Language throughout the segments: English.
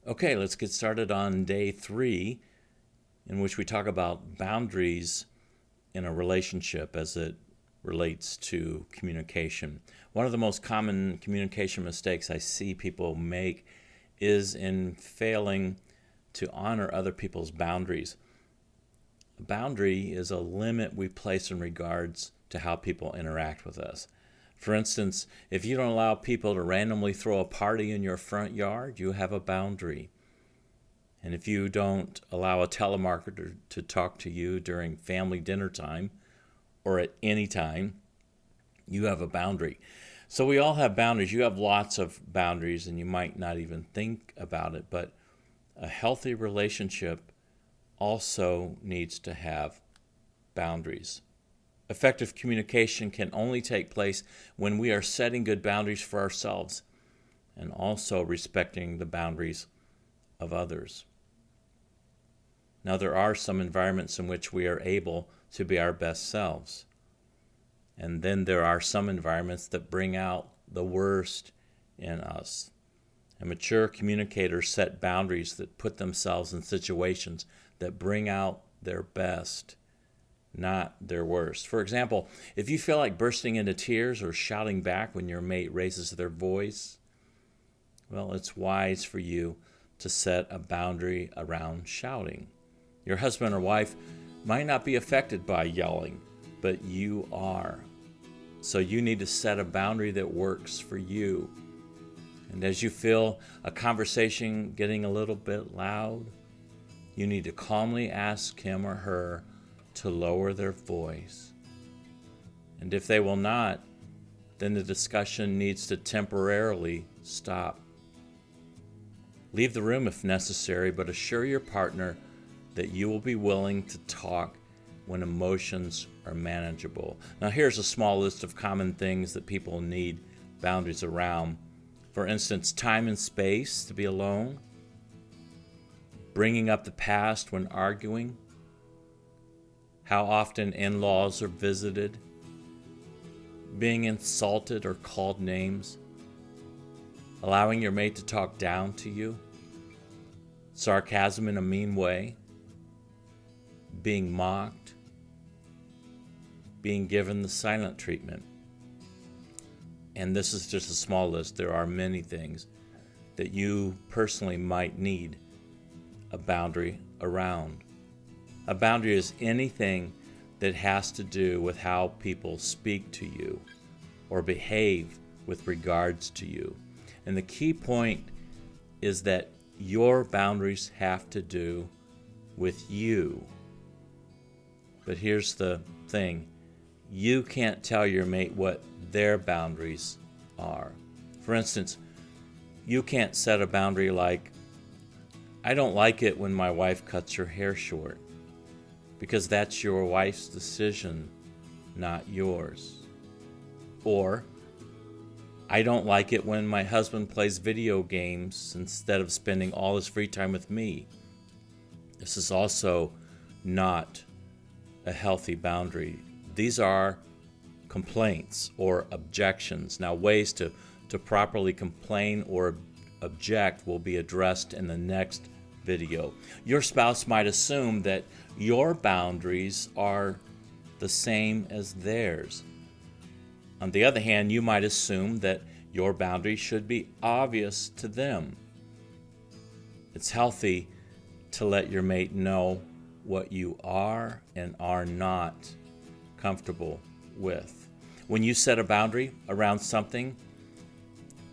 Okay, let's get started on day 3, in which we talk about boundaries in a relationship as it relates to communication. One of the most common communication mistakes I see people make is in failing to honor other people's boundaries. A boundary is a limit we place in regards to how people interact with us. For instance, if you don't allow people to randomly throw a party in your front yard, you have a boundary. And if you don't allow a telemarketer to talk to you during family dinner time or at any time, you have a boundary. So we all have boundaries. You have lots of boundaries, and you might not even think about it, but a healthy relationship also needs to have boundaries. Effective communication can only take place when we are setting good boundaries for ourselves and also respecting the boundaries of others. Now, there are some environments in which we are able to be our best selves. And then there are some environments that bring out the worst in us. And mature communicators set boundaries that put themselves in situations that bring out their best, not their worst. For example, if you feel like bursting into tears or shouting back when your mate raises their voice, well, it's wise for you to set a boundary around shouting. Your husband or wife might not be affected by yelling, but you are. So you need to set a boundary that works for you. And as you feel a conversation getting a little bit loud, you need to calmly ask him or her to lower their voice. And if they will not, then the discussion needs to temporarily stop. Leave the room if necessary, but assure your partner that you will be willing to talk when emotions are manageable. Now, here's a small list of common things that people need boundaries around. For instance, time and space to be alone, bringing up the past when arguing, how often in-laws are visited, being insulted or called names, allowing your mate to talk down to you, sarcasm in a mean way, being mocked, being given the silent treatment. And this is just a small list. There are many things that you personally might need a boundary around. A boundary is anything that has to do with how people speak to you or behave with regards to you. And the key point is that your boundaries have to do with you. But here's the thing. You can't tell your mate what their boundaries are. For instance, you can't set a boundary like, I don't like it when my wife cuts her hair short, because that's your wife's decision, not yours. Or, I don't like it when my husband plays video games instead of spending all his free time with me. This is also not a healthy boundary. These are complaints or objections. Now, ways to properly complain or object will be addressed in the next video. Your spouse might assume that your boundaries are the same as theirs. On the other hand, you might assume that your boundaries should be obvious to them. It's healthy to let your mate know what you are and are not comfortable with. When you set a boundary around something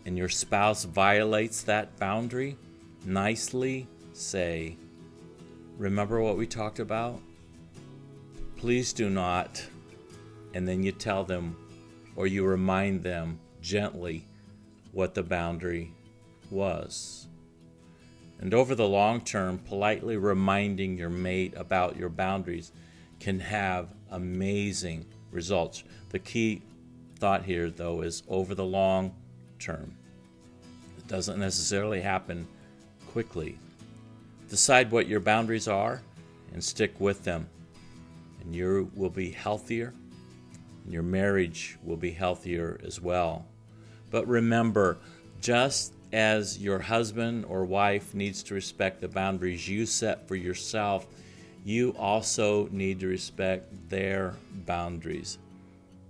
and your spouse violates that boundary, nicely say, remember what we talked about? Please do not. And then you tell them or you remind them gently what the boundary was. And over the long term, politely reminding your mate about your boundaries can have amazing results. The key thought here, though, is over the long term. It doesn't necessarily happen quickly. Decide what your boundaries are and stick with them. And you will be healthier, and your marriage will be healthier as well. But remember, just as your husband or wife needs to respect the boundaries you set for yourself, you also need to respect their boundaries.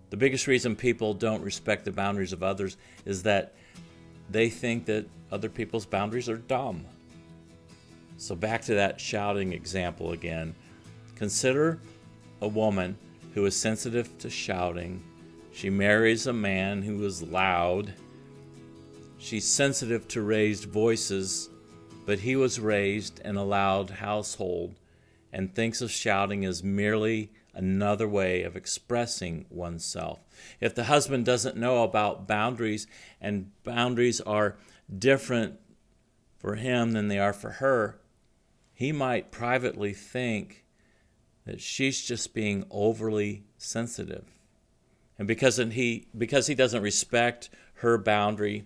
The biggest reason people don't respect the boundaries of others is that they think that other people's boundaries are dumb. So back to that shouting example again. Consider a woman who is sensitive to shouting. She marries a man who is loud. She's sensitive to raised voices, but he was raised in a loud household and thinks of shouting as merely another way of expressing oneself. If the husband doesn't know about boundaries, and boundaries are different for him than they are for her, he might privately think that she's just being overly sensitive. And because he doesn't respect her boundary,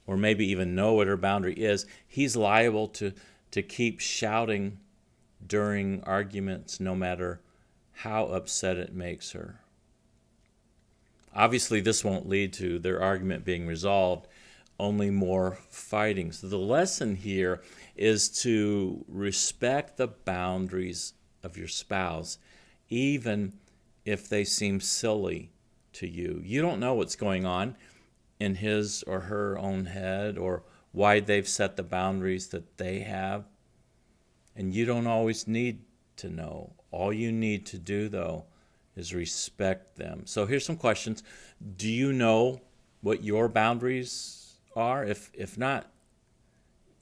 or maybe even know what her boundary is, he's liable to keep shouting during arguments, no matter how upset it makes her. Obviously, this won't lead to their argument being resolved, only more fighting. So the lesson here is to respect the boundaries of your spouse, even if they seem silly to you. You don't know what's going on in his or her own head, or why they've set the boundaries that they have. And you don't always need to know. All you need to do, though, is respect them. So here's some questions. Do you know what your boundaries are? If not,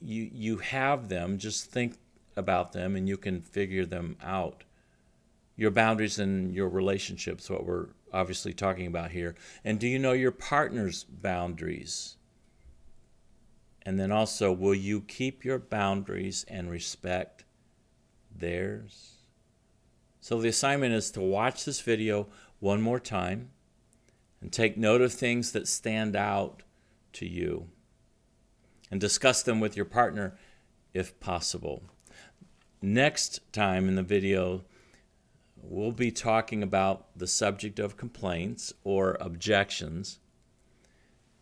you have them. Just think about them and you can figure them out. Your boundaries in your relationships, what we're obviously talking about here. And do you know your partner's boundaries? And then also, will you keep your boundaries and respect theirs? So the assignment is to watch this video one more time and take note of things that stand out to you and discuss them with your partner if possible. Next time in the video, we'll be talking about the subject of complaints or objections.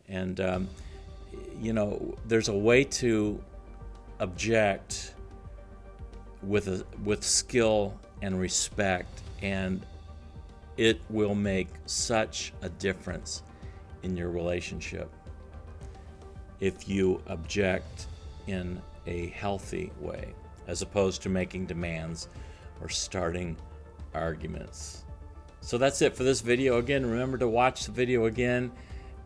And, there's a way to object with skill and respect, and it will make such a difference in your relationship if you object in a healthy way, as opposed to making demands or starting arguments. So that's it for this video. Again, remember to watch the video again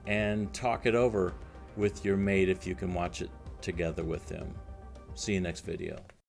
and talk it over with your mate if you can watch it together with them. See you next video.